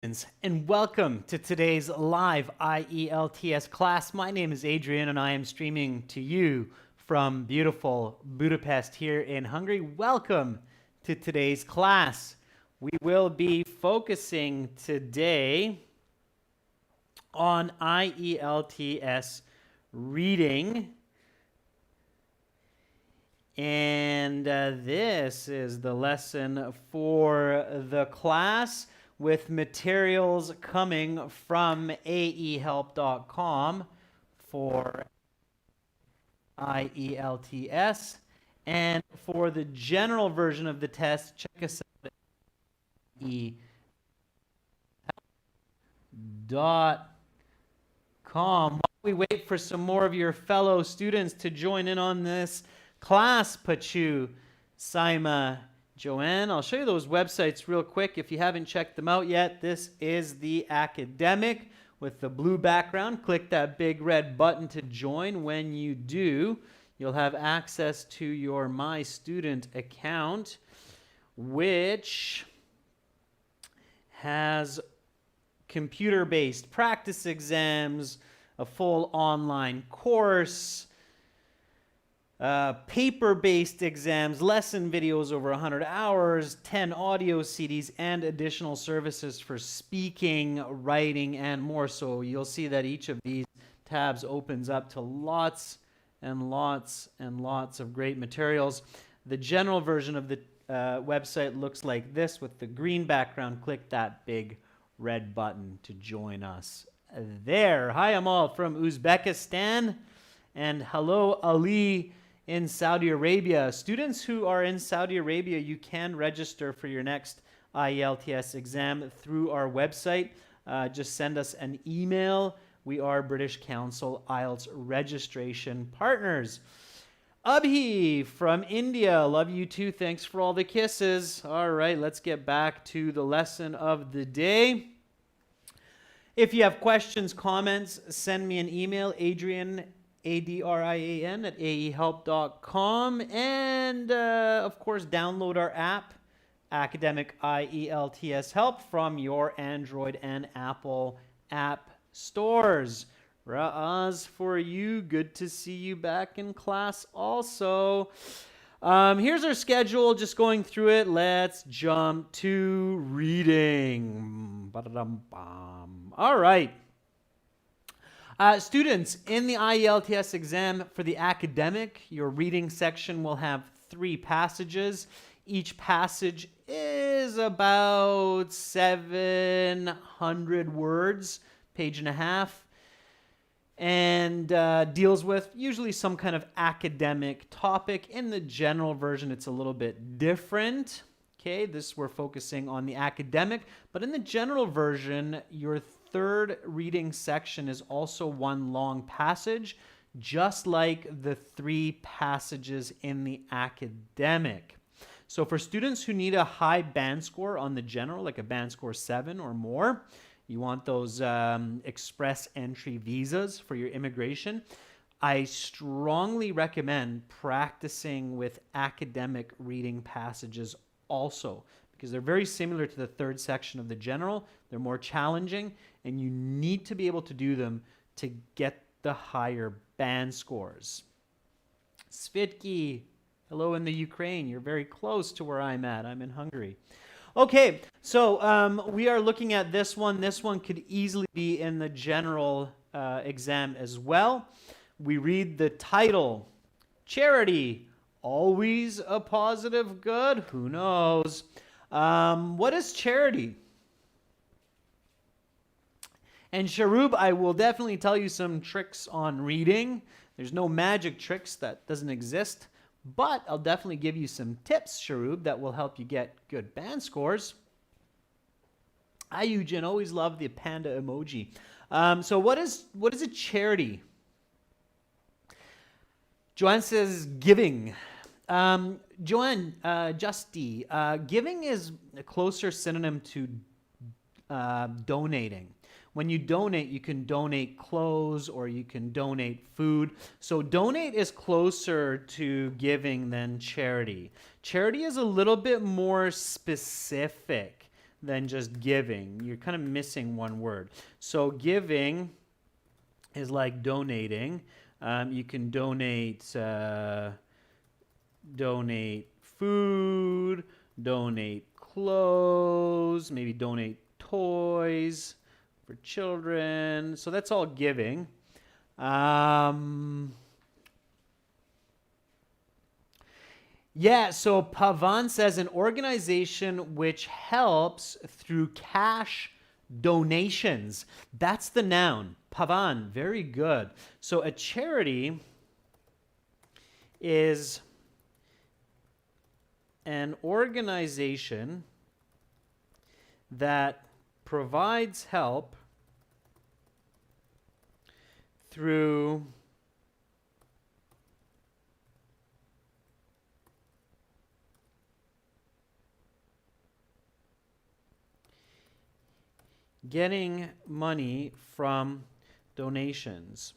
And welcome to today's live IELTS class. My name is Adrian and I am streaming to you from beautiful Budapest here in Hungary. Welcome to today's class. We will be focusing today on IELTS reading. And this is the lesson for the class, with materials coming from aehelp.com for IELTS. And for the general version of the test, check us out at aehelp.com. While we wait for some more of your fellow students to join in on this class, Pachu, Saima, Joanne, I'll show you those websites real quick if you haven't checked them out yet. This is the academic with the blue background. Click that big red button to join. When you do, you'll have access to your My Student account, which has computer-based practice exams, a full online course, paper-based exams, lesson videos over 100 hours, 10 audio CDs, and additional services for speaking, writing, and more. So you'll see that each of these tabs opens up to lots and lots and lots of great materials. The general version of the website looks like this with the green background. Click that big red button to join us there. Hi, I'm all from Uzbekistan, and hello, Ali in Saudi Arabia. Students who are in Saudi Arabia, you can register for your next IELTS exam through our website. Just send us an email. We are British Council IELTS registration partners. Abhi from India, love you too. Thanks for all the kisses. All right, let's get back to the lesson of the day. If you have questions, comments, send me an email, Adrian, Adrian at aehelp.com, and of course download our app, Academic IELTS Help, from your Android and Apple app stores. Raz for you, good to see you back in class also. Here's our schedule, just going through it. Let's jump to reading. Ba-da-dum-bum. All right. Students, in the IELTS exam for the academic, your reading section will have 3 passages. Each passage is about 700 words, page and a half, and deals with usually some kind of academic topic. In the general version, it's a little bit different. Okay, this we're focusing on the academic, but in the general version, your third reading section is also one long passage, just like the 3 passages in the academic. So for students who need a high band score on the general, like a band score 7 or more, you want those express entry visas for your immigration, I strongly recommend practicing with academic reading passages also, because they're very similar to the third section of the general. They're more challenging, and you need to be able to do them to get the higher band scores. Svitki, hello in the Ukraine. You're very close to where I'm at. I'm in Hungary. Okay, so we are looking at this one. This one could easily be in the general exam as well. We read the title, Charity, always a positive good? Who knows? What is charity? And Sharub, I will definitely tell you some tricks on reading. There's no magic tricks, that doesn't exist. But I'll definitely give you some tips, Sharub, that will help you get good band scores. Ayujin, always love the panda emoji. So what is a charity? Joanne says giving. Joanne, Justy, giving is a closer synonym to donating. When you donate, you can donate clothes or you can donate food. So donate is closer to giving than charity. Charity is a little bit more specific. than just giving. You're kind of missing one word. So giving is like donating. You can donate food, donate clothes, maybe donate toys for children. So that's all giving. Yeah, so Pavan says an organization which helps through cash donations. That's the noun. Pavan, very good. So a charity is an organization that provides help through getting money from donations.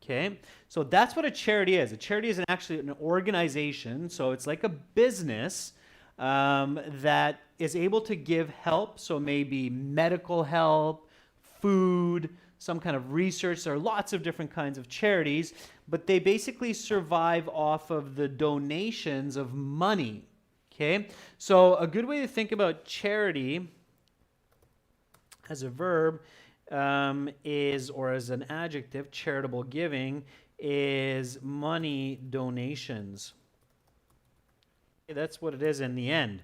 Okay, so that's what a charity is. A charity is actually an organization, so it's like a business that is able to give help, so maybe medical help, food, some kind of research. There are lots of different kinds of charities, but they basically survive off of the donations of money. Okay, so a good way to think about charity as a verb is, or as an adjective, charitable giving, is money donations. Okay, that's what it is in the end.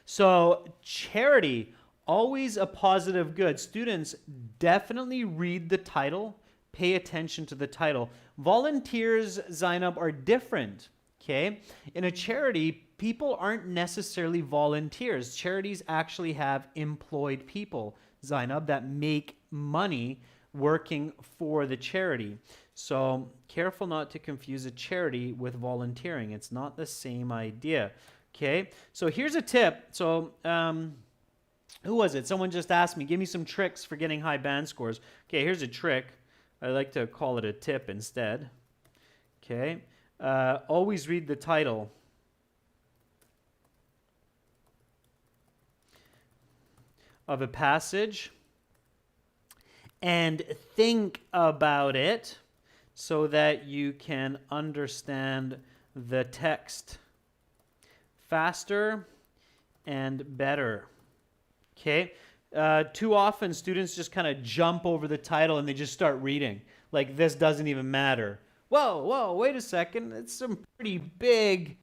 So charity, always a positive good. Students, definitely read the title, pay attention to the title. Volunteers, Zainab, are different. Okay, in a charity, people aren't necessarily volunteers. Charities actually have employed people, Zainab, that make money working for the charity. So careful not to confuse a charity with volunteering. It's not the same idea. Okay, so here's a tip. So who was it? Someone just asked me, give me some tricks for getting high band scores. Okay, here's a trick. I like to call it a tip instead. Okay, always read the title. Of a passage and think about it so that you can understand the text faster and better. Okay? Too often students just kind of jump over the title and they just start reading. Like, this doesn't even matter. Whoa, wait a second. It's some pretty big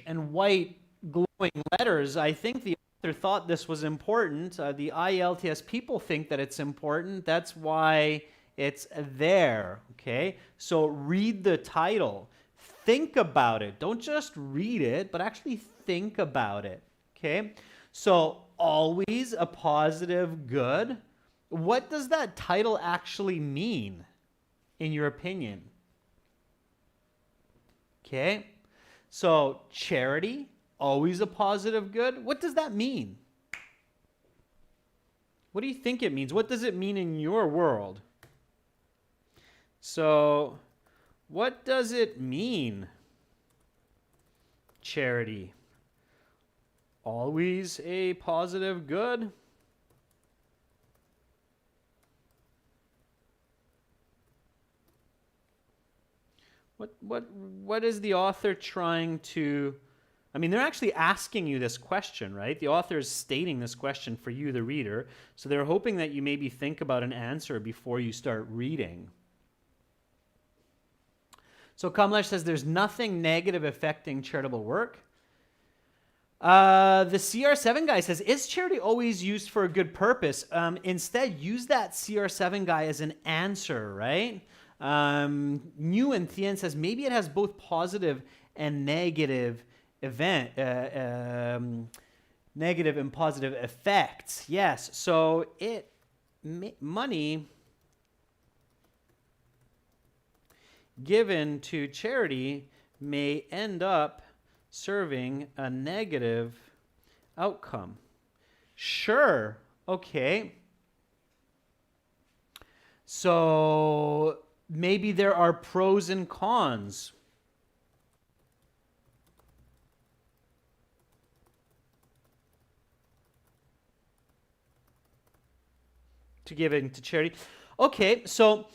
and white glowing letters. I think the author thought this was important. The IELTS people think that it's important. That's why it's there. Okay? So read the title. Think about it. Don't just read it, but actually think about it. Okay? So always a positive good. What does that title actually mean, in your opinion? Okay? So charity, always a positive good. What does that mean? What do you think it means? What does it mean in your world? So, what does it mean? Charity, always a positive good. What is the author trying to... I mean, they're actually asking you this question, right? The author is stating this question for you, the reader. So they're hoping that you maybe think about an answer before you start reading. So Kamlesh says there's nothing negative affecting charitable work. The CR7 guy says, is charity always used for a good purpose? Instead, use that CR7 guy as an answer, right? New and Thien says maybe it has both positive and negative negative and positive effects. Yes, so money given to charity may end up serving a negative outcome. Sure, okay. So maybe there are pros and cons. to giving to charity. Okay, so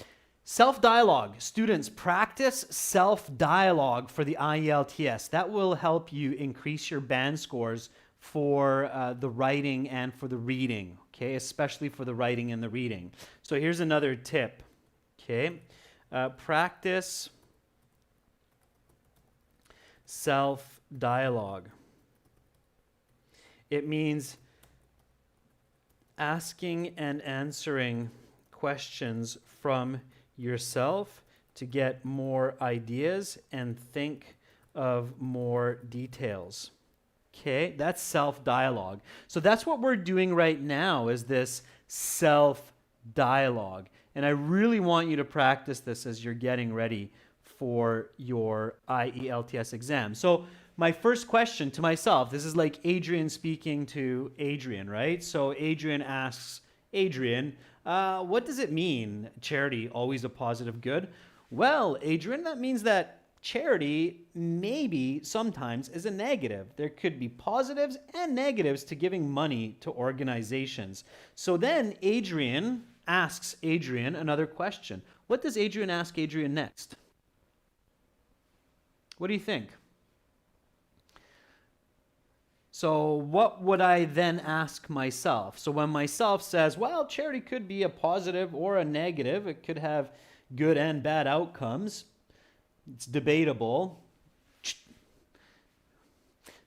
self-dialogue. Students, practice self-dialogue for the IELTS. That will help you increase your band scores for the writing and for the reading, okay? Especially for the writing and the reading. So here's another tip, okay? Practice self-dialogue. It means asking and answering questions from yourself to get more ideas and think of more details. Okay, that's self-dialogue. So that's what we're doing right now, is this self-dialogue. And I really want you to practice this as you're getting ready for your IELTS exam. So my first question to myself, this is like Adrian speaking to Adrian, right? So Adrian asks Adrian, what does it mean, charity, always a positive good? Well, Adrian, that means that charity maybe sometimes is a negative. There could be positives and negatives to giving money to organizations. So then Adrian asks Adrian another question. What does Adrian ask Adrian next? What do you think? So what would I then ask myself? So when myself says, well, charity could be a positive or a negative, it could have good and bad outcomes, it's debatable.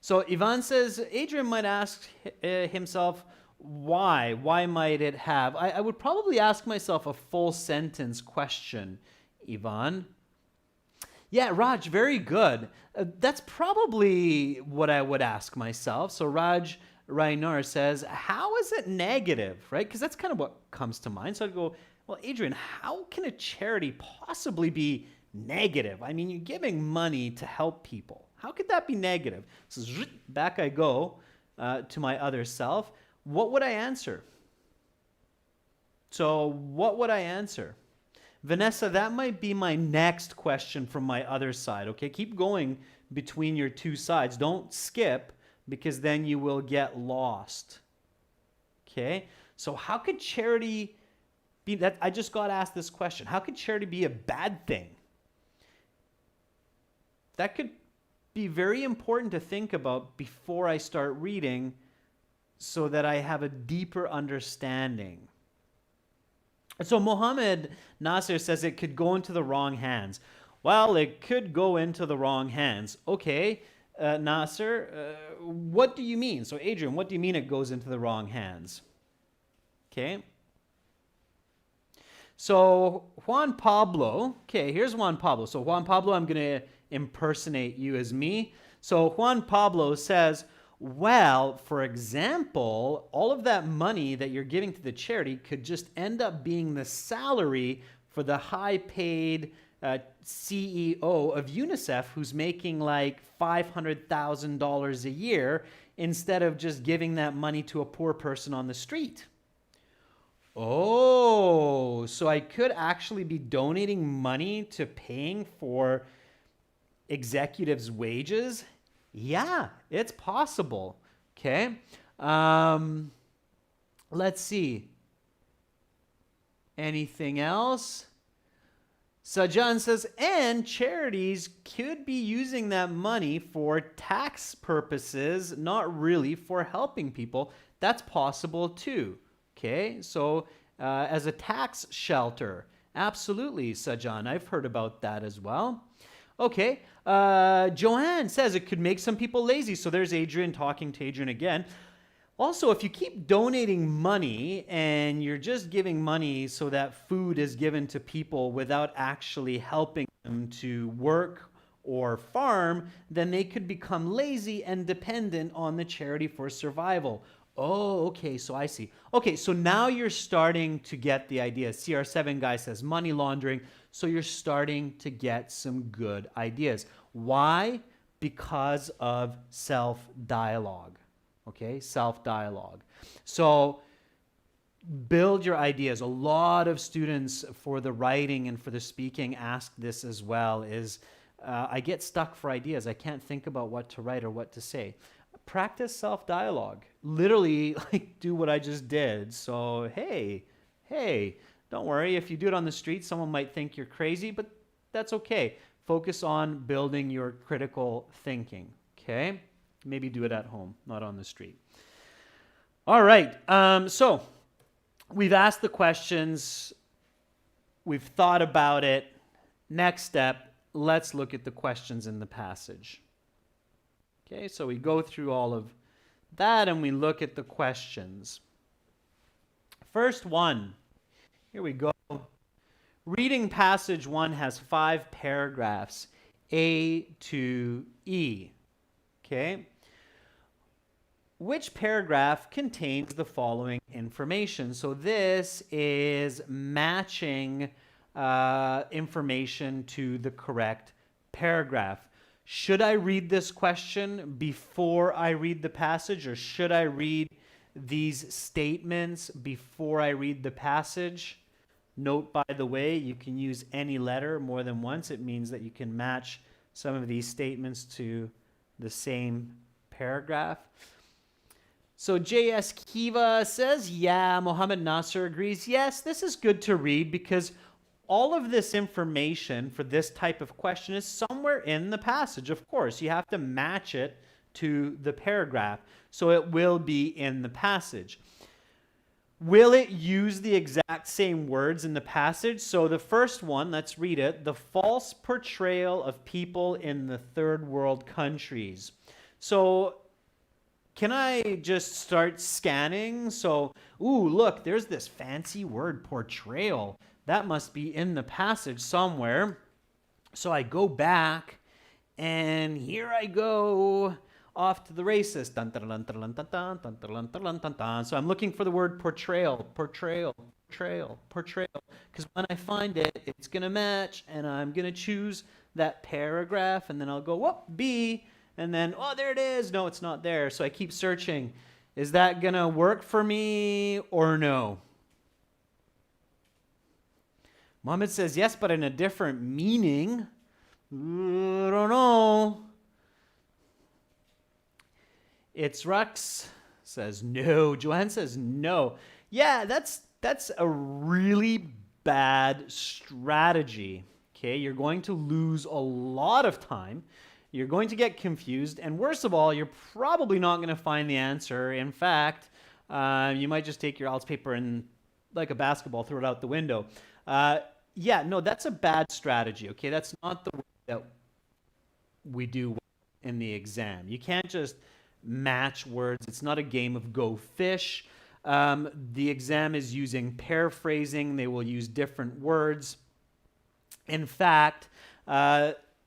So Ivan says, Adrian might ask himself, why? Why might it have? I would probably ask myself a full sentence question, Ivan. Yeah, Raj, very good. That's probably what I would ask myself. So Raj Rainar says, how is it negative, right? Because that's kind of what comes to mind. So I'd go, well, Adrian, how can a charity possibly be negative? I mean, you're giving money to help people. How could that be negative? So back I go to my other self. What would I answer? So what would I answer? Vanessa, that might be my next question from my other side, okay? Keep going between your two sides. Don't skip, because then you will get lost, okay? So how could charity be that? I just got asked this question. How could charity be a bad thing? That could be very important to think about before I start reading, so that I have a deeper understanding. So Mohammed Nasser says it could go into the wrong hands. Well, it could go into the wrong hands. Okay, Nasser, what do you mean? So Adrian, what do you mean it goes into the wrong hands? Okay. So Juan Pablo, okay, here's Juan Pablo. So Juan Pablo, I'm going to impersonate you as me. So Juan Pablo says, well, for example, all of that money that you're giving to the charity could just end up being the salary for the high-paid CEO of UNICEF who's making like $500,000 a year, instead of just giving that money to a poor person on the street. Oh, so I could actually be donating money to paying for executives' wages? Yeah, it's possible. Okay. Let's see. Anything else? Sajan says, and charities could be using that money for tax purposes, not really for helping people. That's possible too. Okay, so as a tax shelter. Absolutely, Sajan. I've heard about that as well. Okay, Joanne says it could make some people lazy. So there's Adrian talking to Adrian again. Also, if you keep donating money and you're just giving money so that food is given to people without actually helping them to work or farm, then they could become lazy and dependent on the charity for survival. Oh, okay, so I see. Okay, so now you're starting to get the idea. CR7 guy says money laundering. So you're starting to get some good ideas. Why? Because of self-dialogue. Okay, self-dialogue. So build your ideas. A lot of students for the writing and for the speaking ask this as well, is I get stuck for ideas. I can't think about what to write or what to say. Practice self-dialogue. Literally, like, do what I just did. So, hey, hey, don't worry. If you do it on the street, someone might think you're crazy, but that's okay. Focus on building your critical thinking, okay? Maybe do it at home, not on the street. All right, so we've asked the questions. We've thought about it. Next step, let's look at the questions in the passage. Okay, so we go through all of that and we look at the questions. First one, here we go. Reading passage 1 has 5 paragraphs, A to E. Okay. Which paragraph contains the following information? So this is matching information to the correct paragraph. Should I read this question before I read the passage, or should I read these statements before I read the passage? Note, by the way, you can use any letter more than once. It means that you can match some of these statements to the same paragraph. So J.S. Kiva says, yeah. Mohammed Nasser agrees, yes, this is good to read because all of this information for this type of question is somewhere in the passage. Of course, you have to match it to the paragraph, so it will be in the passage. Will it use the exact same words in the passage? So the first one, let's read it. The false portrayal of people in the third world countries. So can I just start scanning? So, ooh, look, there's this fancy word, portrayal. That must be in the passage somewhere. So I go back, and here I go off to the races. Dun, dun, dun, dun, dun, dun, dun, dun, dun, dun, dun, dun. So I'm looking for the word portrayal, portrayal, portrayal, portrayal. Because when I find it, it's going to match, and I'm going to choose that paragraph, and then I'll go, whoop, B, and then, oh, there it is. No, it's not there. So I keep searching. Is that going to work for me or no? Mohammed says, yes, but in a different meaning. I don't know. It's Rux says no. Joanne says no. Yeah, that's a really bad strategy. Okay, you're going to lose a lot of time. You're going to get confused, and worst of all, you're probably not going to find the answer. In fact, you might just take your IELTS paper and, like a basketball, throw it out the window. Yeah, no, that's a bad strategy. Okay, that's not the way that we do in the exam. You can't just match words. It's not a game of go fish. The exam is using paraphrasing. They will use different words. In fact,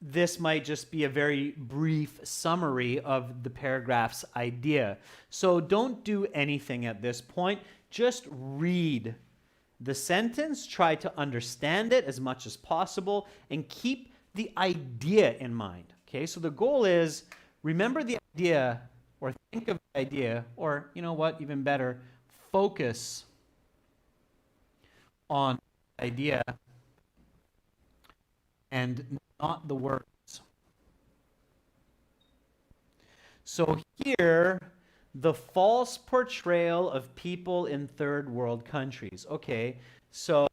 this might just be a very brief summary of the paragraph's idea. So don't do anything at this point. Just read the sentence, try to understand it as much as possible, and keep the idea in mind. Okay, so the goal is remember the idea, or think of the idea, or you know what, even better, focus on the idea and not the words. So here, the false portrayal of people in third world countries. Okay, so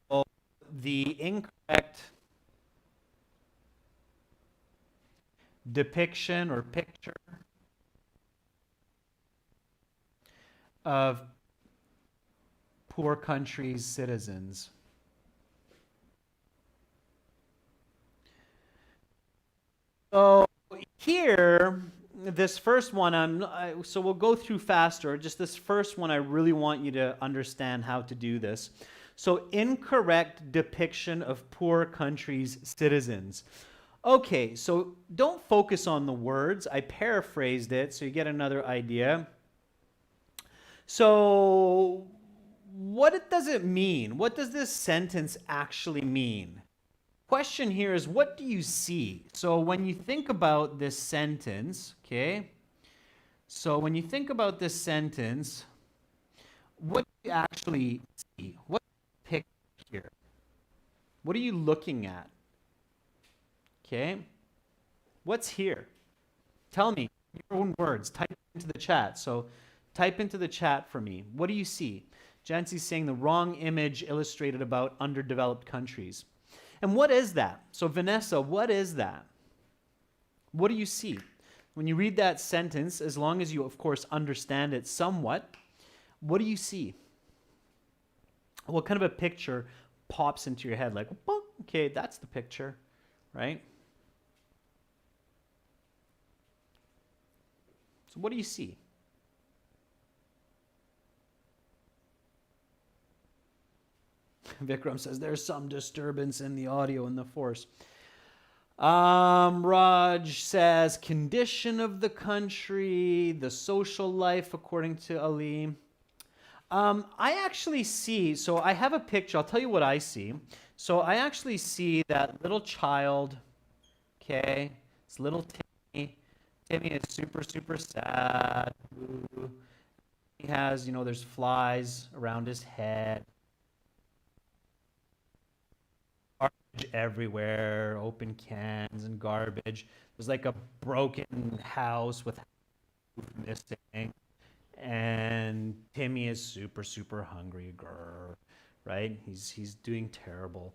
the incorrect depiction or picture of poor countries' citizens. So here, this first one, so we'll go through faster. Just this first one, I really want you to understand how to do this. So incorrect depiction of poor countries' citizens. Okay, so don't focus on the words. I paraphrased it so you get another idea. So what does it mean? What does this sentence actually mean? Question here is, what do you see? So when you think about this sentence, okay, so when you think about this sentence, what do you actually see? What picture here? What are you looking at? Okay, what's here? Tell me in your own words. Type into the chat. So type into the chat for me. What do you see? Jancy's saying the wrong image illustrated about underdeveloped countries. And what is that? So Vanessa, what is that? What do you see? When you read that sentence, as long as you, of course, understand it somewhat, what do you see? What kind of a picture pops into your head? Like, well, okay, that's the picture, right? So what do you see? Vikram says there's some disturbance in the audio in the force. Raj says condition of the country, the social life according to Ali. I actually see, so I have a picture. I'll tell you what I see. So I actually see that little child, okay, it's little Timmy. Timmy is super, super sad. Ooh. He has, there's flies around his head. Garbage everywhere, open cans and garbage. There's like a broken house with missing. And Timmy is super, super hungry, right? He's doing terrible.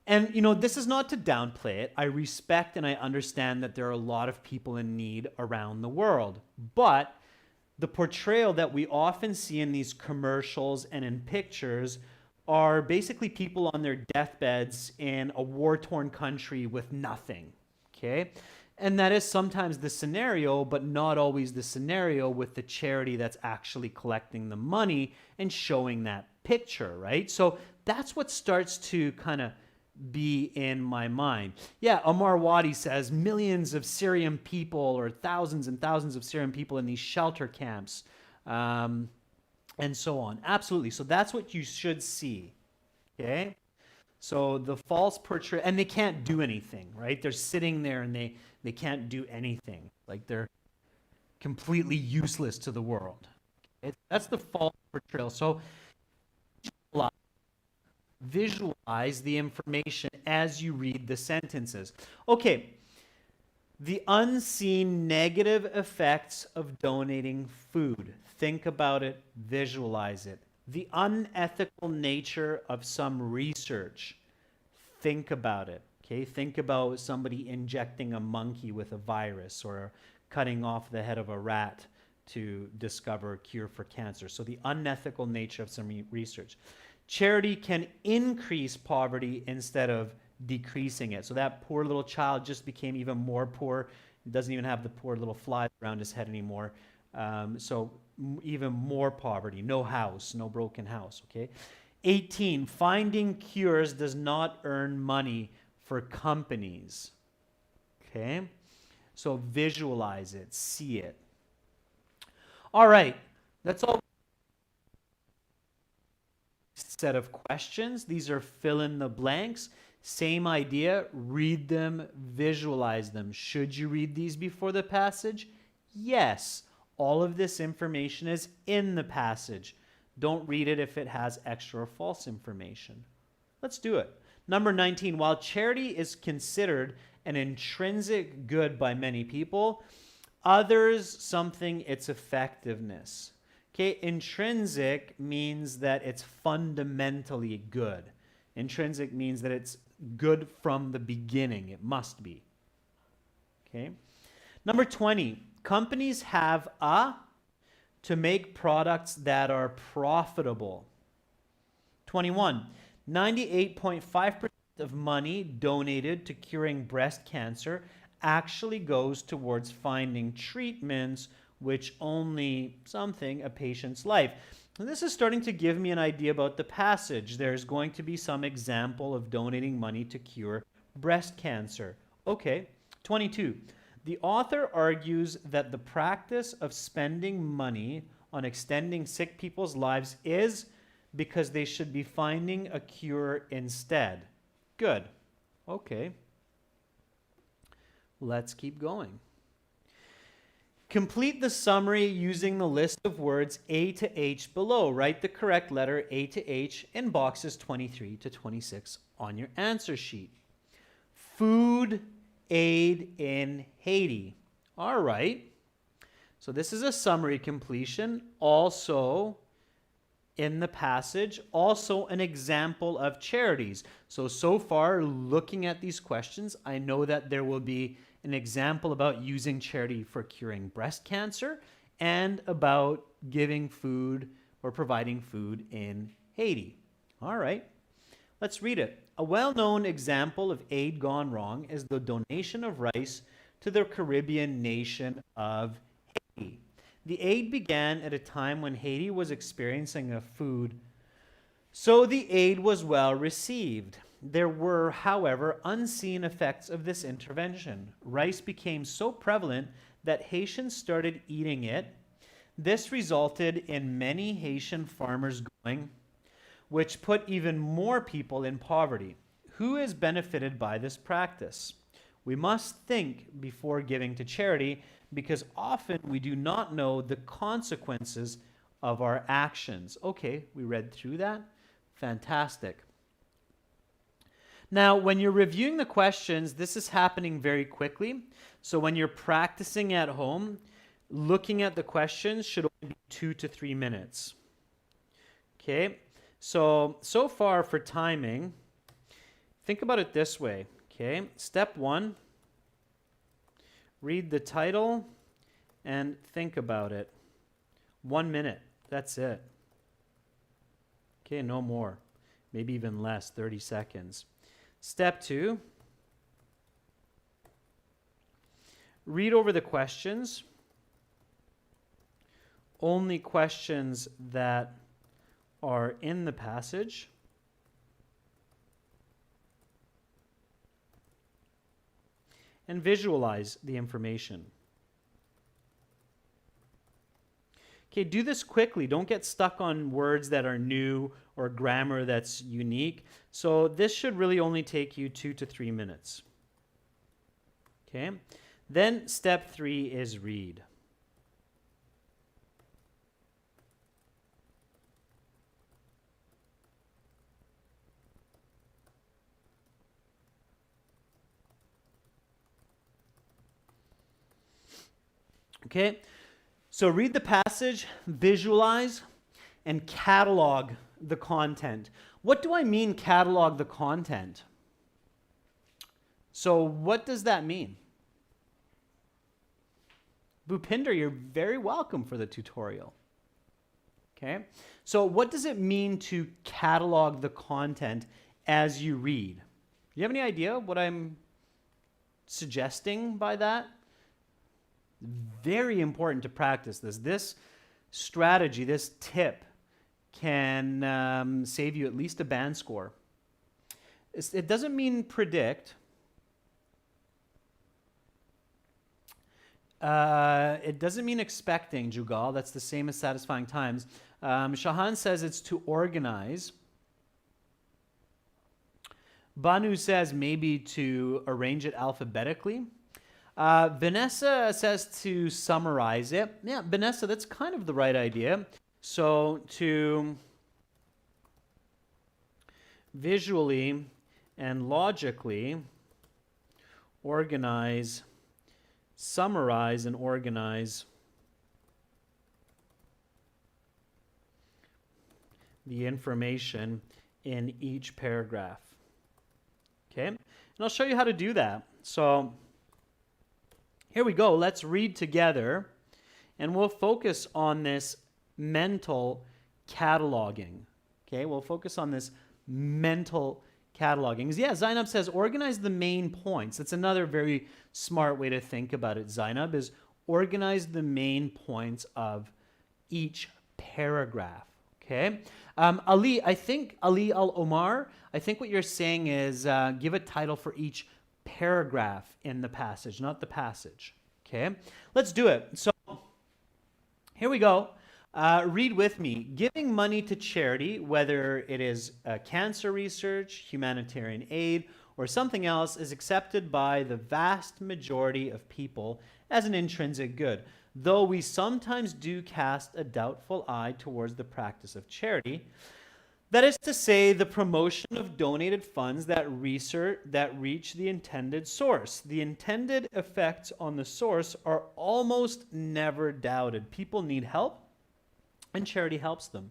And, this is not to downplay it. I respect and I understand that there are a lot of people in need around the world. But the portrayal that we often see in these commercials and in pictures are basically people on their deathbeds in a war-torn country with nothing, okay? And that is sometimes the scenario, but not always the scenario with the charity that's actually collecting the money and showing that picture, right? So that's what starts to kind of be in my mind. Yeah, Amar Wadi says millions of Syrian people or thousands and thousands of Syrian people in these shelter camps and so on. Absolutely. So that's what you should see, okay? So the false portrayal, and they can't do anything, right? They're sitting there and they can't do anything. Like they're completely useless to the world. That's the false portrayal. So visualize the information as you read the sentences. Okay, the unseen negative effects of donating food. Think about it, visualize it. The unethical nature of some research. Think about it. Okay, think about somebody injecting a monkey with a virus or cutting off the head of a rat to discover a cure for cancer. So the unethical nature of some research. Charity can increase poverty instead of decreasing it. So that poor little child just became even more poor. He doesn't even have the poor little flies around his head anymore. So even more poverty. No house, no broken house, okay? 18, finding cures does not earn money for companies. Okay? So visualize it, see it. All right, that's all. Set of questions. These are fill in the blanks. Same idea, read them, visualize them. Should you read these before the passage? Yes. All of this information is in the passage. Don't read it if it has extra or false information. Let's do it. Number 19, while charity is considered an intrinsic good by many people, others something its effectiveness. Okay, intrinsic means that it's fundamentally good. Intrinsic means that it's good from the beginning. It must be. Okay. Number 20, companies have to make products that are profitable. 21, 98.5% of money donated to curing breast cancer actually goes towards finding treatments which only something a patient's life. And this is starting to give me an idea about the passage. There's going to be some example of donating money to cure breast cancer. Okay, 22. The author argues that the practice of spending money on extending sick people's lives is because they should be finding a cure instead. Good. Okay. Let's keep going. Complete the summary using the list of words A to H below. Write the correct letter A to H in boxes 23 to 26 on your answer sheet. Food aid in Haiti. All right. So this is a summary completion. Also, in the passage, also an example of charities. So far, looking at these questions, I know that there will be an example about using charity for curing breast cancer and about giving food or providing food in Haiti. All right, let's read it. A well-known example of aid gone wrong is the donation of rice to the Caribbean nation of Haiti. The aid began at a time when Haiti was experiencing a food, so the aid was well received. There were, however, unseen effects of this intervention. Rice became so prevalent that Haitians started eating it. This resulted in many Haitian farmers going, which put even more people in poverty. Who is benefited by this practice? We must think before giving to charity, because often we do not know the consequences of our actions. Okay, we read through that. Fantastic. Now, when you're reviewing the questions, this is happening very quickly. So when you're practicing at home, looking at the questions should only be 2 to 3 minutes. Okay, so far for timing, think about it this way. Okay, step 1, read the title and think about it. 1 minute, that's it. Okay, no more, maybe even less, 30 seconds. Step 2, read over the questions. Only questions that are in the passage. And visualize the information. Okay, do this quickly. Don't get stuck on words that are new or grammar that's unique. So this should really only take you 2 to 3 minutes. Okay, then step 3 is read. Okay, so read the passage, visualize, and catalog the content. What do I mean, catalog the content? So what does that mean? Bhupinder, you're very welcome for the tutorial. Okay, so what does it mean to catalog the content as you read? Do you have any idea what I'm suggesting by that? Very important to practice this. This strategy, this tip can save you at least a band score. It doesn't mean predict. It doesn't mean expecting, Jugal. That's the same as satisfying times. Shahan says it's to organize. Banu says maybe to arrange it alphabetically. Vanessa says to summarize it. Yeah, Vanessa, that's kind of the right idea. So to visually and logically organize, summarize and organize the information in each paragraph. Okay, and I'll show you how to do that. So here we go. Let's read together, and we'll focus on this mental cataloging. Okay, we'll focus on this mental cataloging. Yeah, Zainab says organize the main points. That's another very smart way to think about it, Zainab, is organize the main points of each paragraph. Okay, Ali Al-Omar, I think what you're saying is give a title for each paragraph in the passage, not the passage. Okay, let's do it. So here we go. Read with me. Giving money to charity, whether it is cancer research, humanitarian aid, or something else, is accepted by the vast majority of people as an intrinsic good, though we sometimes do cast a doubtful eye towards the practice of charity. That is to say, the promotion of donated funds that reach the intended source. The intended effects on the source are almost never doubted. People need help, and charity helps them.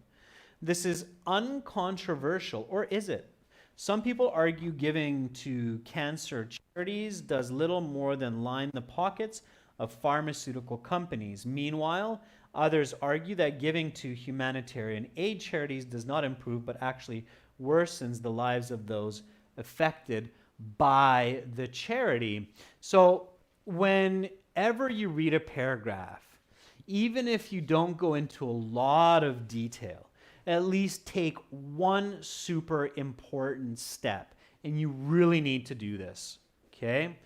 This is uncontroversial, or is it? Some people argue giving to cancer charities does little more than line the pockets of pharmaceutical companies. Meanwhile, others argue that giving to humanitarian aid charities does not improve but actually worsens the lives of those affected by the charity. So whenever you read a paragraph, even if you don't go into a lot of detail, at least take one super important step. And you really need to do this, okay?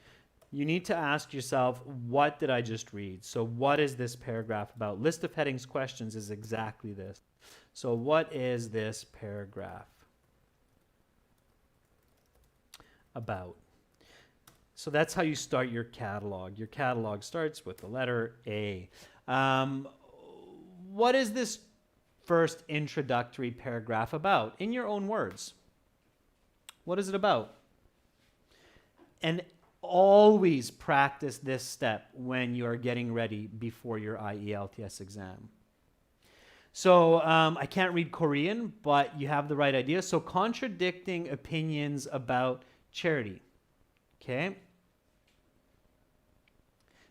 You need to ask yourself, what did I just read? So what is this paragraph about? List of headings questions is exactly this. So what is this paragraph about? So that's how you start your catalog. Your catalog starts with the letter A. What is this first introductory paragraph about? In your own words. What is it about? And always practice this step when you are getting ready before your IELTS exam. So I can't read Korean, but you have the right idea. So contradicting opinions about charity. Okay?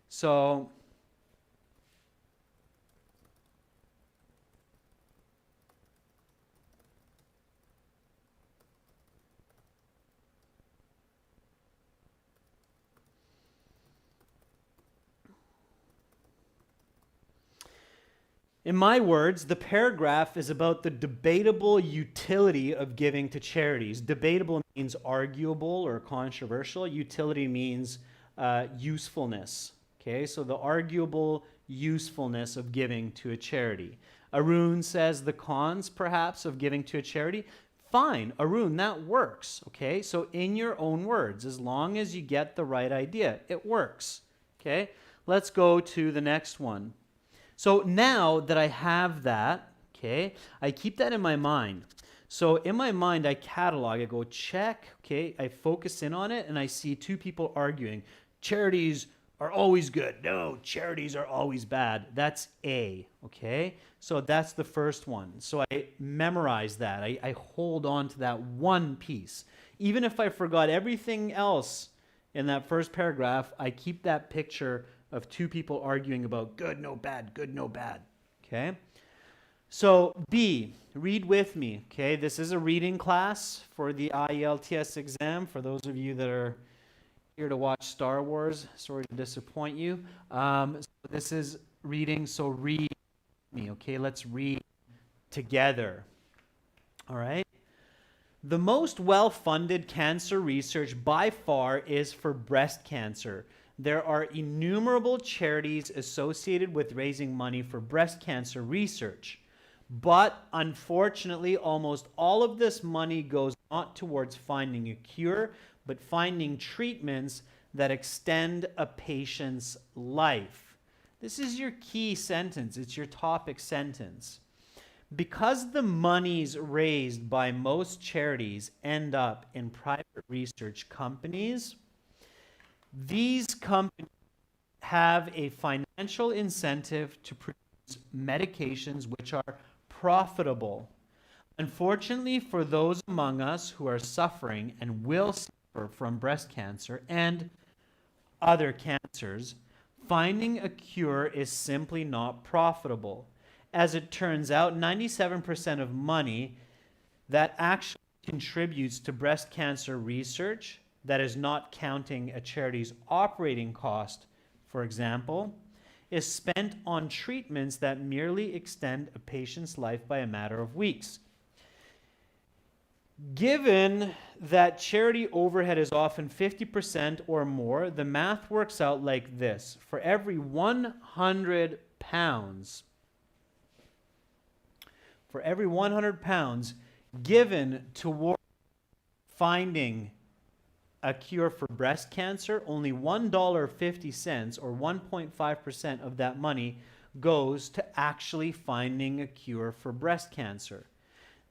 So in my words, the paragraph is about the debatable utility of giving to charities. Debatable means arguable or controversial. Utility means usefulness. Okay, so the arguable usefulness of giving to a charity. Arun says the cons, perhaps, of giving to a charity. Fine, Arun, that works. Okay, so in your own words, as long as you get the right idea, it works. Okay, let's go to the next one. So now that I have that, okay, I keep that in my mind. So in my mind, I catalog, I go check, okay, I focus in on it, and I see two people arguing. Charities are always good. No, charities are always bad. That's A, okay? So that's the first one. So I memorize that. I hold on to that one piece. Even if I forgot everything else in that first paragraph, I keep that picture of two people arguing about good, no, bad, good, no, bad, okay? So B, read with me, okay? This is a reading class for the IELTS exam. For those of you that are here to watch Star Wars, sorry to disappoint you. So this is reading, so read with me, okay? Let's read together, all right? The most well-funded cancer research by far is for breast cancer. There are innumerable charities associated with raising money for breast cancer research. But unfortunately, almost all of this money goes not towards finding a cure, but finding treatments that extend a patient's life. This is your key sentence. It's your topic sentence. Because the monies raised by most charities end up in private research companies, these companies have a financial incentive to produce medications which are profitable. Unfortunately, for those among us who are suffering and will suffer from breast cancer and other cancers, finding a cure is simply not profitable. As it turns out, 97% of money that actually contributes to breast cancer research, that is not counting a charity's operating cost, for example, is spent on treatments that merely extend a patient's life by a matter of weeks. Given that charity overhead is often 50% or more, the math works out like this. For every 100 pounds, given toward finding a cure for breast cancer, only $1.50 or 1.5% of that money goes to actually finding a cure for breast cancer.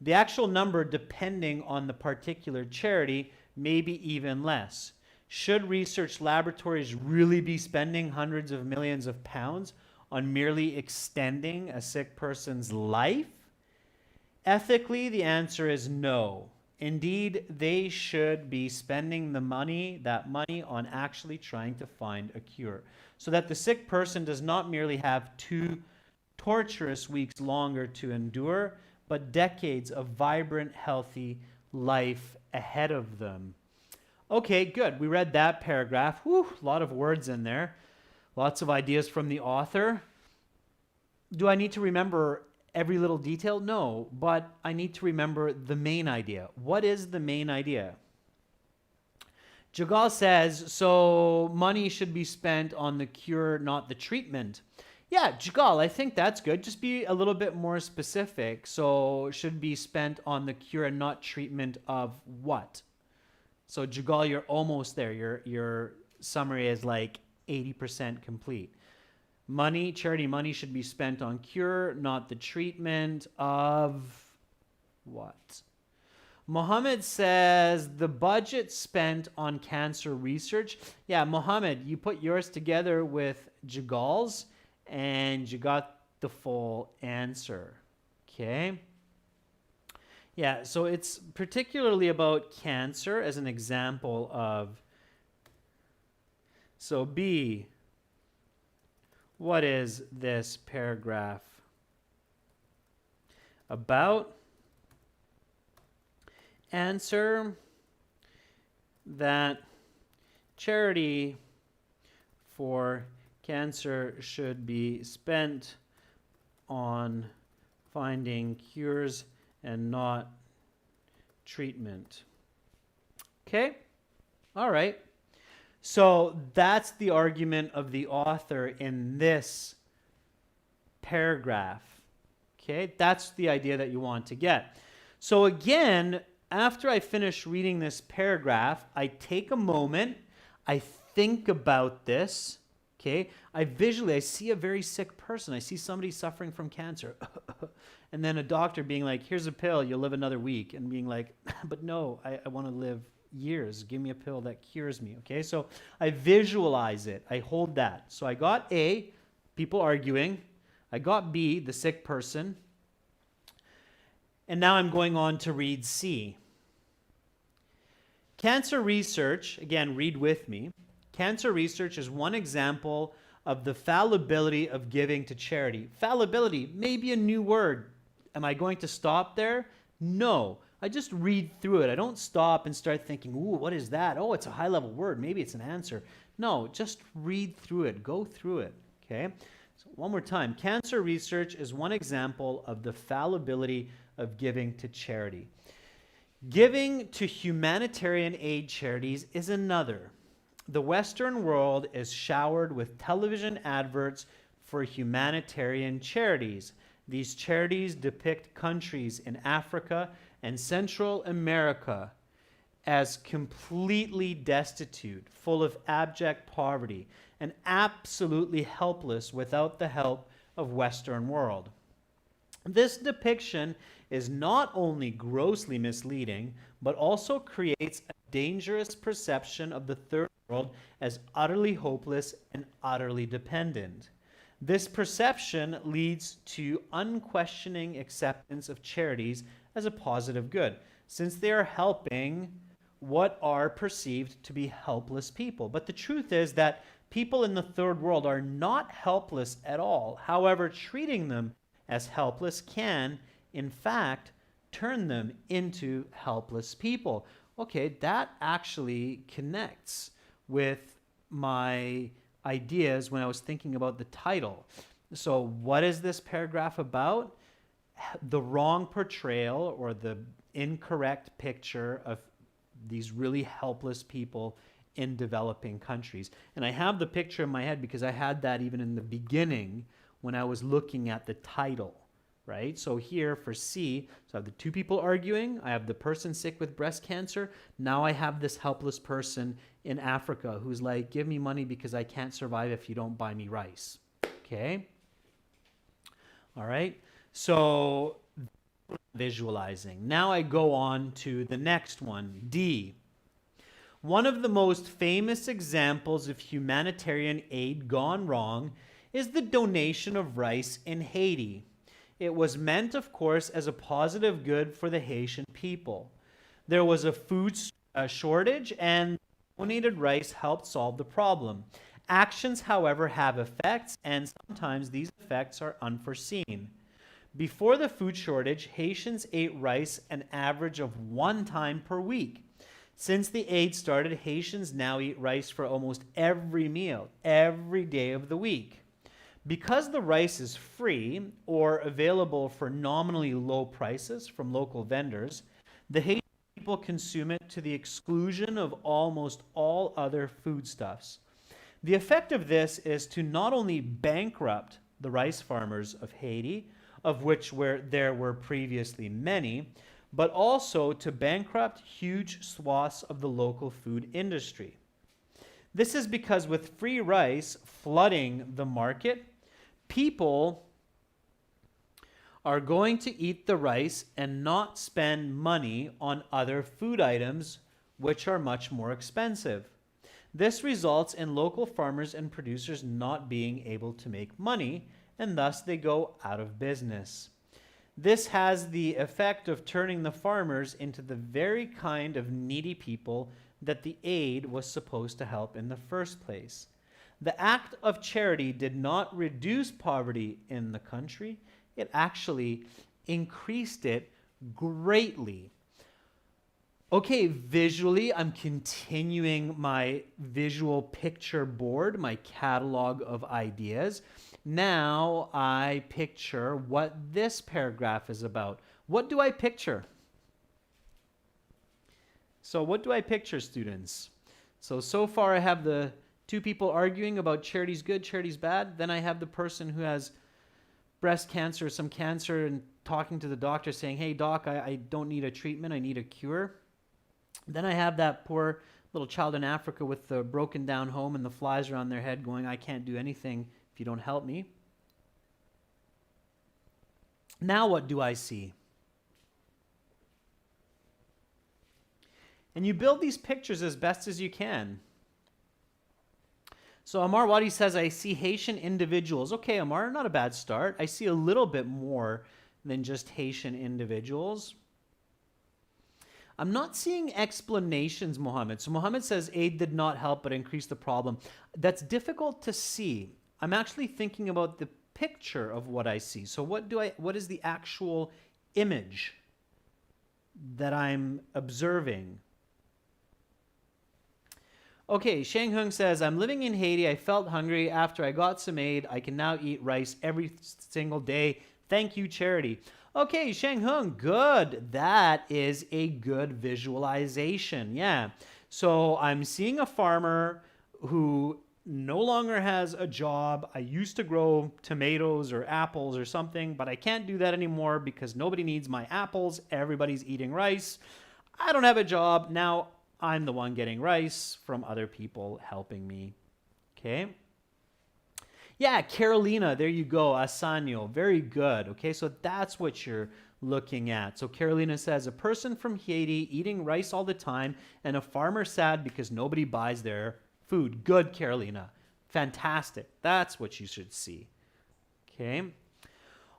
The actual number, depending on the particular charity, may be even less. Should research laboratories really be spending hundreds of millions of pounds on merely extending a sick person's life? Ethically, the answer is no. Indeed, they should be spending that money on actually trying to find a cure, so that the sick person does not merely have 2 torturous weeks longer to endure, but decades of vibrant, healthy life ahead of them. Okay, good. We read that paragraph. Whew, a lot of words in there. Lots of ideas from the author. Do I need to remember every little detail? No, but I need to remember the main idea. What is the main idea? Jagal says, so money should be spent on the cure, not the treatment. Yeah, Jagal, I think that's good. Just be a little bit more specific. So should be spent on the cure and not treatment of what? So Jagal, you're almost there. Your summary is like 80% complete. Charity money should be spent on cure, not the treatment of what? Mohammed says the budget spent on cancer research. Yeah, Mohammed, you put yours together with Jagal's and you got the full answer. Okay. Yeah, so it's particularly about cancer as an example of. So B, what is this paragraph about? Answer that charity for cancer should be spent on finding cures and not treatment. Okay? All right. So that's the argument of the author in this paragraph. Okay? That's the idea that you want to get. So again, after I finish reading this paragraph, I take a moment, I think about this. Okay, I see a very sick person. I see somebody suffering from cancer. And then a doctor being like, here's a pill, you'll live another week. And being like, but no, I want to live years. Give me a pill that cures me. Okay, so I visualize it. I hold that. So I got A, people arguing. I got B, the sick person. And now I'm going on to read C. Cancer research, again, read with me. Cancer research is one example of the fallibility of giving to charity. Fallibility, maybe a new word. Am I going to stop there? No. I just read through it. I don't stop and start thinking, ooh, what is that? Oh, it's a high-level word. Maybe it's an answer. No, just read through it. Go through it, okay? So one more time. Cancer research is one example of the fallibility of giving to charity. Giving to humanitarian aid charities is another. The Western world is showered with television adverts for humanitarian charities. These charities depict countries in Africa and Central America as completely destitute, full of abject poverty, and absolutely helpless without the help of Western world. This depiction is not only grossly misleading, but also creates a dangerous perception of the third world as utterly hopeless and utterly dependent. This perception leads to unquestioning acceptance of charities as a positive good, since they are helping what are perceived to be helpless people. But the truth is that people in the third world are not helpless at all. However, treating them as helpless can, in fact, turn them into helpless people. Okay, that actually connects with my ideas when I was thinking about the title. So what is this paragraph about? The wrong portrayal or the incorrect picture of these really helpless people in developing countries. And I have the picture in my head because I had that even in the beginning when I was looking at the title, right? So here for C, so I have the two people arguing, I have the person sick with breast cancer, now I have this helpless person in Africa who's like, give me money because I can't survive if you don't buy me rice, okay? All right, so visualizing. Now I go on to the next one, D. One of the most famous examples of humanitarian aid gone wrong is the donation of rice in Haiti. It was meant, of course, as a positive good for the Haitian people. There was a food shortage, and donated rice helped solve the problem. Actions, however, have effects, and sometimes these effects are unforeseen. Before the food shortage, Haitians ate rice an average of 1 time per week. Since the aid started, Haitians now eat rice for almost every meal, every day of the week. Because the rice is free or available for nominally low prices from local vendors, the Haitian people consume it to the exclusion of almost all other foodstuffs. The effect of this is to not only bankrupt the rice farmers of Haiti, of which there were previously many, but also to bankrupt huge swaths of the local food industry. This is because with free rice flooding the market, people are going to eat the rice and not spend money on other food items, which are much more expensive. This results in local farmers and producers not being able to make money, and thus they go out of business. This has the effect of turning the farmers into the very kind of needy people that the aid was supposed to help in the first place. The act of charity did not reduce poverty in the country, it actually increased it greatly. Okay, visually, I'm continuing my visual picture board, my catalog of ideas. Now I picture what this paragraph is about. What do I picture? So what do I picture, students? So far I have the two people arguing about charity's good, charity's bad. Then I have the person who has breast cancer, some cancer, and talking to the doctor saying, hey, doc, I don't need a treatment, I need a cure. Then I have that poor little child in Africa with the broken down home and the flies around their head going, I can't do anything if you don't help me. Now what do I see? And you build these pictures as best as you can. So Amar Wadi says, I see Haitian individuals. Okay, Amar, not a bad start. I see a little bit more than just Haitian individuals. I'm not seeing explanations, Mohammed. So Mohammed says aid did not help but increased the problem. That's difficult to see. I'm actually thinking about the picture of what I see. So what is the actual image that I'm observing? Okay, Shang Hung says, I'm living in Haiti. I felt hungry. After I got some aid, I can now eat rice every single day. Thank you, charity. Okay, Shang Hung, good. That is a good visualization. Yeah. So I'm seeing a farmer who no longer has a job. I used to grow tomatoes or apples or something, but I can't do that anymore because nobody needs my apples. Everybody's eating rice. I don't have a job. Now I'm the one getting rice from other people helping me. Okay. Yeah, Carolina, there you go. Asanio, very good. Okay, so that's what you're looking at. So Carolina says, a person from Haiti eating rice all the time and a farmer sad because nobody buys their food. Good, Carolina. Fantastic. That's what you should see. Okay.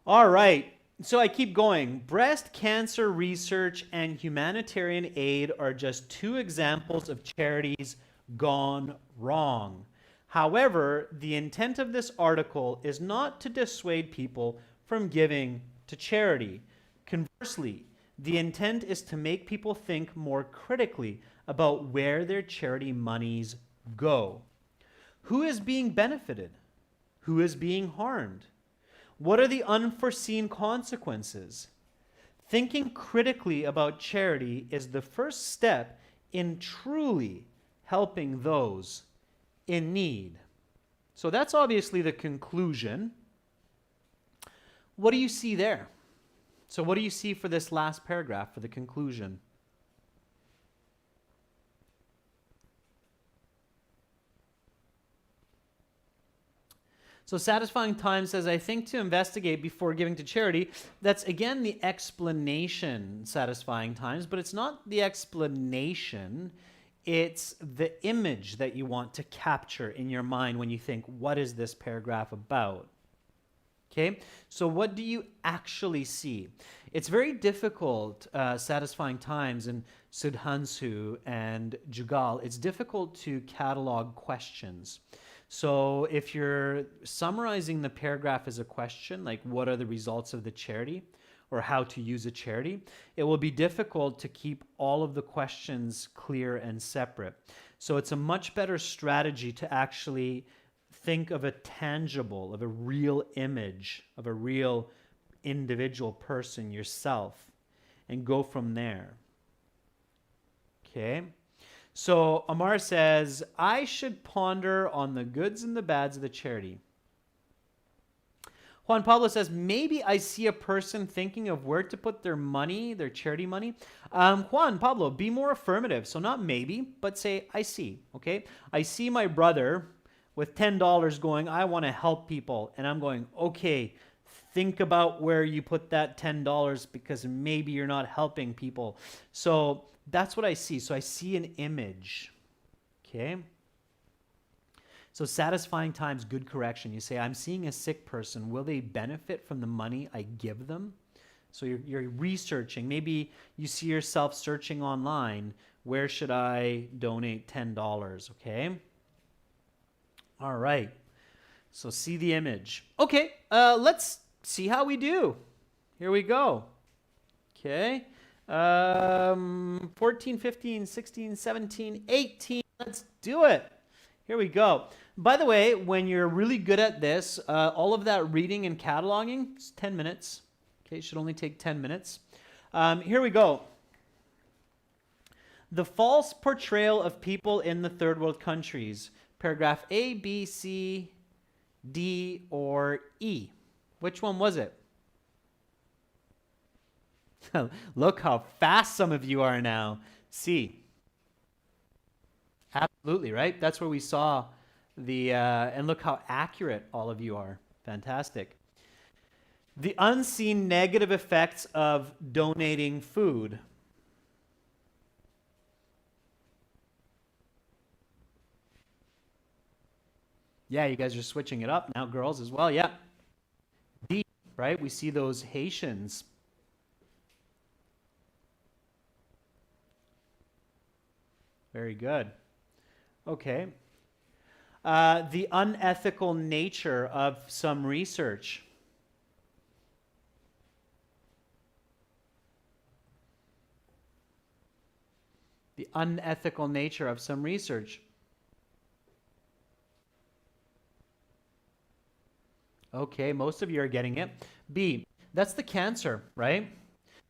All right. So I keep going. Breast cancer research and humanitarian aid are just two examples of charities gone wrong. However, the intent of this article is not to dissuade people from giving to charity. Conversely, the intent is to make people think more critically about where their charity monies go. Who is being benefited? Who is being harmed? What are the unforeseen consequences? Thinking critically about charity is the first step in truly helping those in need. So that's obviously the conclusion. What do you see there? So what do you see for this last paragraph, for the conclusion? So Satisfying Time says, I think to investigate before giving to charity. That's again the explanation, Satisfying Times, but it's not the explanation. It's the image that you want to capture in your mind when you think, what is this paragraph about? Okay, so what do you actually see? It's very difficult, satisfying times in Sudhansu and Jugal. It's difficult to catalog questions. So if you're summarizing the paragraph as a question, like what are the results of the charity or how to use a charity, it will be difficult to keep all of the questions clear and separate. So it's a much better strategy to actually think of a tangible, of a real image, of a real individual person, yourself, and go from there. Okay? So Amar says, I should ponder on the goods and the bads of the charity. Juan Pablo says, maybe I see a person thinking of where to put their money, their charity money. Juan Pablo, be more affirmative. So not maybe, but say, I see, okay? I see my brother with $10 going, I want to help people. And I'm going, okay, think about where you put that $10 because maybe you're not helping people. So that's what I see. So I see an image, okay? So satisfying times, good correction. You say, I'm seeing a sick person. Will they benefit from the money I give them? So you're researching. Maybe you see yourself searching online. Where should I donate $10? Okay. All right. So see the image. Okay. Let's see how we do. Here we go. Okay. 14, 15, 16, 17, 18. Let's do it. Here we go. By the way, when you're really good at this, all of that reading and cataloging is 10 minutes. Okay, it should only take 10 minutes. Here we go. The false portrayal of people in the third world countries. Paragraph A, B, C, D, or E. Which one was it? Look how fast some of you are now. C. Absolutely, right? That's where we saw the, and look how accurate all of you are. Fantastic. The unseen negative effects of donating food. Yeah, you guys are switching it up now, girls as well. Yeah. D, right? We see those Haitians. Very good. Okay. The unethical nature of some research. The unethical nature of some research. Okay, most of you are getting it. B, that's the cancer, right?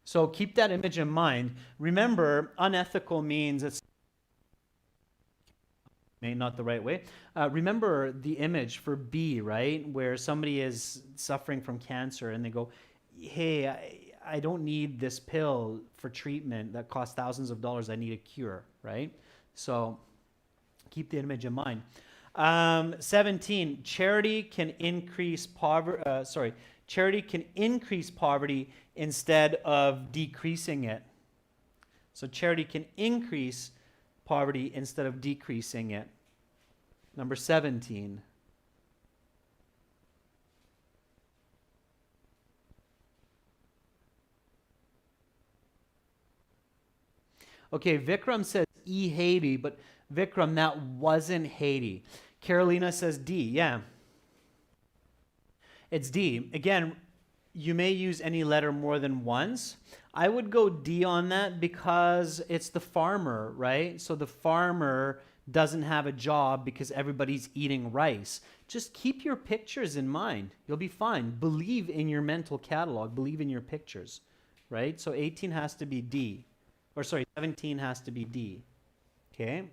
So keep that image in mind. Remember, unethical means it's not the right way. Remember the image for B, right? Where somebody is suffering from cancer and they go, hey, I don't need this pill for treatment that costs thousands of dollars. I need a cure, right? So keep the image in mind. 17, charity can increase poverty. Charity can increase poverty instead of decreasing it. So charity can increase poverty instead of decreasing it. Number 17. Okay, Vikram says E, Haiti, but Vikram, that wasn't Haiti. Carolina says D, yeah. It's D. Again, you may use any letter more than once. I would go D on that because it's the farmer, right? So the farmer doesn't have a job because everybody's eating rice. Just keep your pictures in mind. You'll be fine. Believe in your mental catalog. Believe in your pictures, right? So 18 has to be D. Or sorry, 17 has to be D. Okay?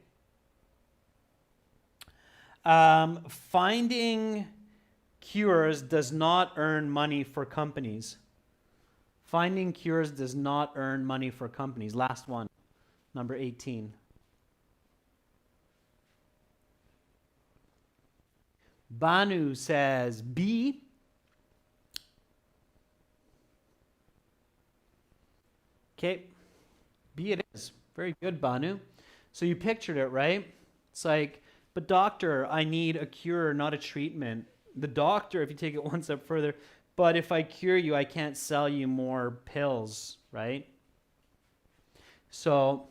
Finding cures does not earn money for companies. Finding cures does not earn money for companies. Last one, number 18. Banu says B. Okay, B it is. Very good, Banu. So you pictured it, right? It's like, but doctor, I need a cure, not a treatment. The doctor, if you take it one step further, but if I cure you, I can't sell you more pills, right? So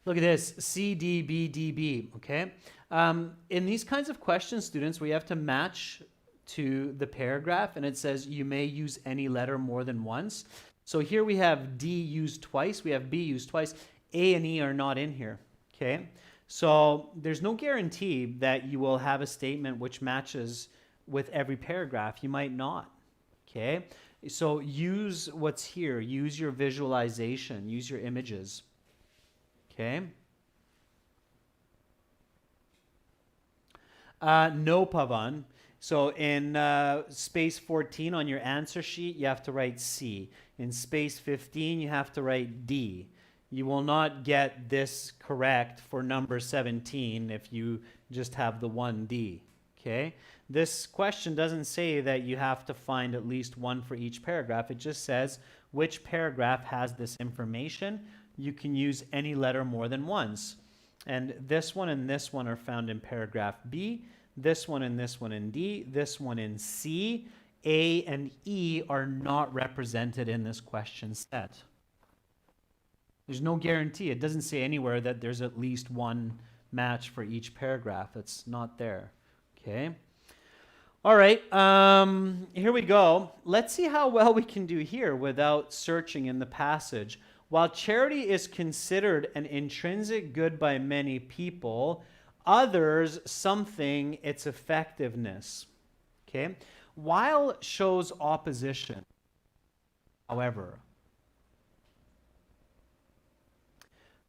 look at this, C, D, B, D, B, okay? In these kinds of questions, students, we have to match to the paragraph, and it says you may use any letter more than once. So here we have D used twice, we have B used twice, A and E are not in here, okay? So there's no guarantee that you will have a statement which matches with every paragraph. You might not, okay? So use what's here, use your visualization, use your images, okay? No, Pavan. So in space 14 on your answer sheet, you have to write C. In space 15, you have to write D. You will not get this correct for number 17 if you just have the one D, okay? This question doesn't say that you have to find at least one for each paragraph. It just says which paragraph has this information. You can use any letter more than once. And this one and this one are found in paragraph B. This one and this one in D, this one in C. A and E are not represented in this question set. There's no guarantee. It doesn't say anywhere that there's at least one match for each paragraph. It's not there. Okay. All right. Here we go. Let's see how well we can do here without searching in the passage. While charity is considered an intrinsic good by many people, others something its effectiveness. Okay? While shows opposition, however.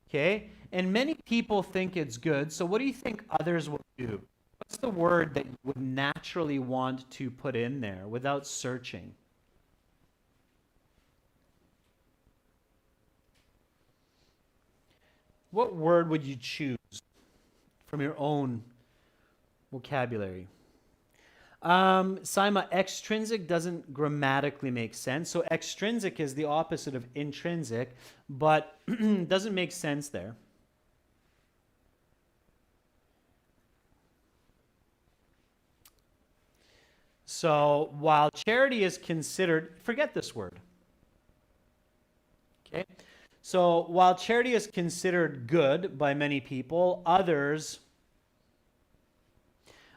Okay? And many people think it's good, so what do you think others will do? What's the word that you would naturally want to put in there without searching? What word would you choose from your own vocabulary? Saima, extrinsic doesn't grammatically make sense. So extrinsic is the opposite of intrinsic, but doesn't make sense there. So while charity is considered, forget this word. Okay? So while charity is considered good by many people, others...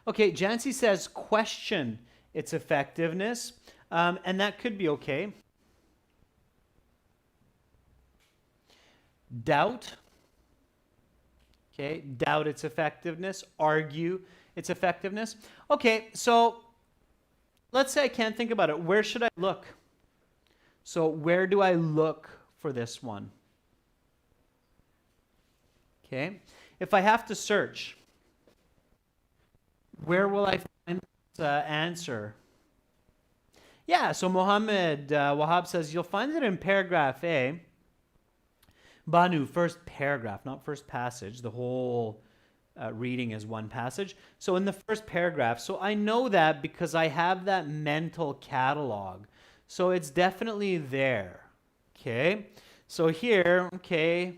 Okay, Jancy says question its effectiveness, and that could be okay. Doubt. Okay, doubt its effectiveness, argue its effectiveness. Okay, so let's say I can't think about it. Where should I look? So where do I look for this one? Okay, if I have to search, where will I find this answer? Yeah, so Mohammed Wahab says you'll find it in paragraph A. Banu, first paragraph, not first passage. The whole reading is one passage. So in the first paragraph, so I know that because I have that mental catalog. So it's definitely there. Okay, so here, okay,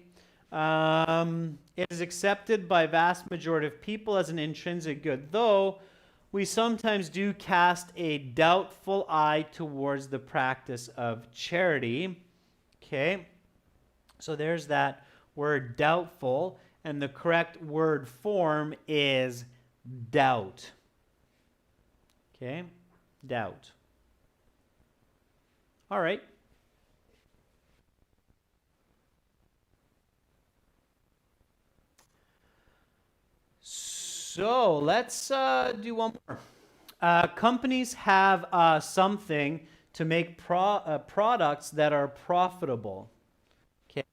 it is accepted by vast majority of people as an intrinsic good, though we sometimes do cast a doubtful eye towards the practice of charity. Okay, so there's that word doubtful, and the correct word form is doubt. Okay, doubt. All right. So let's do one more. Companies have something to make products that are profitable. Okay,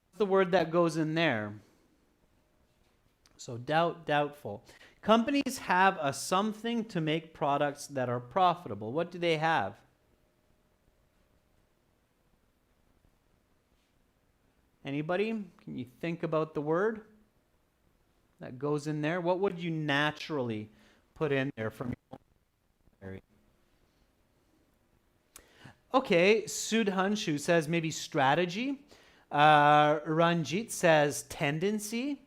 what's the word that goes in there? So doubtful. Companies have a something to make products that are profitable. What do they have? Anybody? Can you think about the word that goes in there? What would you naturally put in there from your own area? Okay, Sudhanshu says maybe strategy. Ranjit says tendency.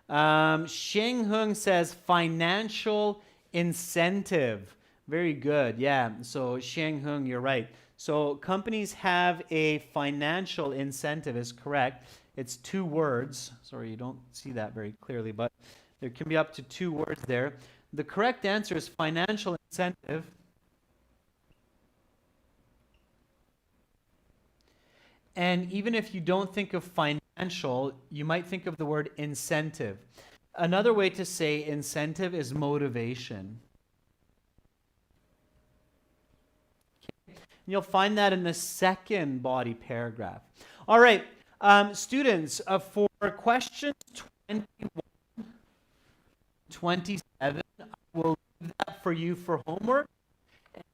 Sheng Hung says financial incentive. Very good. Yeah. So Xiang Hung, you're right. So companies have a financial incentive is correct. It's 2 words. Sorry, you don't see that very clearly, but there can be up to 2 words there. The correct answer is financial incentive. And even if you don't think of financial, you might think of the word incentive. Another way to say incentive is motivation. You'll find that in the second body paragraph. All right, students, for questions 21, 27, I will leave that for you for homework,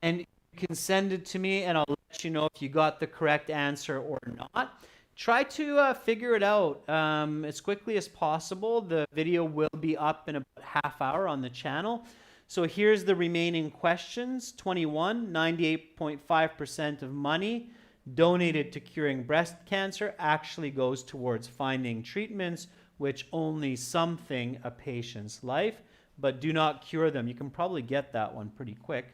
and you can send it to me, and I'll let you know if you got the correct answer or not. Try to figure it out as quickly as possible. The video will be up in about half hour on the channel. So here's the remaining questions. 21, 98.5% of money donated to curing breast cancer actually goes towards finding treatments which only something a patient's life, but do not cure them. You can probably get that one pretty quick.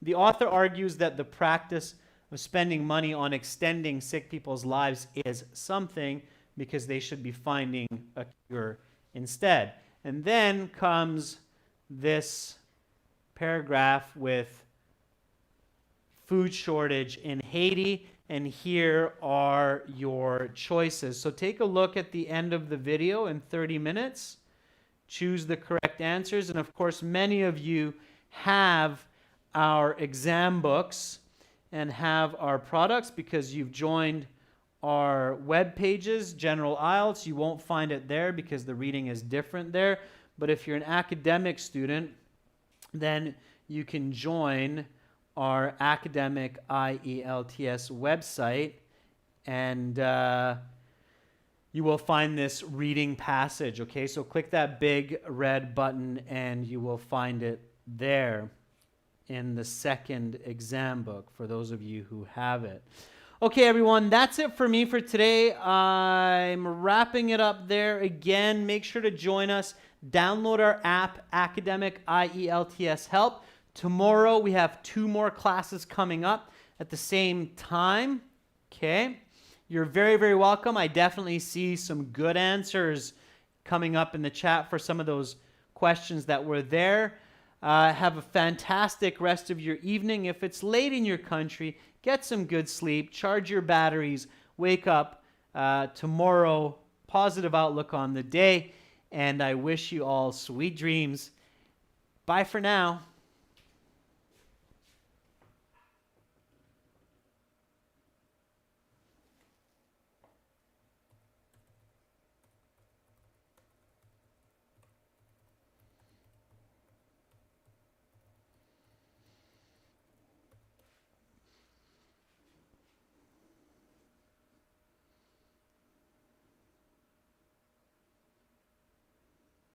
The author argues that the practice of spending money on extending sick people's lives is something because they should be finding a cure instead. And then comes this paragraph with food shortage in Haiti, and here are your choices. So take a look at the end of the video in 30 minutes, choose the correct answers, and of course many of you have our exam books and have our products because you've joined our web pages, General IELTS. You won't find it there because the reading is different there, but if you're an academic student, then you can join our academic IELTS website, and you will find this reading passage, okay? So click that big red button and you will find it there in the second exam book for those of you who have it. Okay, everyone, that's it for me for today. I'm wrapping it up there. Again, make sure to join us. Download our app, Academic IELTS Help. Tomorrow we have 2 more classes coming up at the same time. Okay, you're very, very welcome. I definitely see some good answers coming up in the chat for some of those questions that were there. Have a fantastic rest of your evening. If it's late in your country, get some good sleep, charge your batteries, wake up tomorrow, positive outlook on the day, and I wish you all sweet dreams. Bye for now.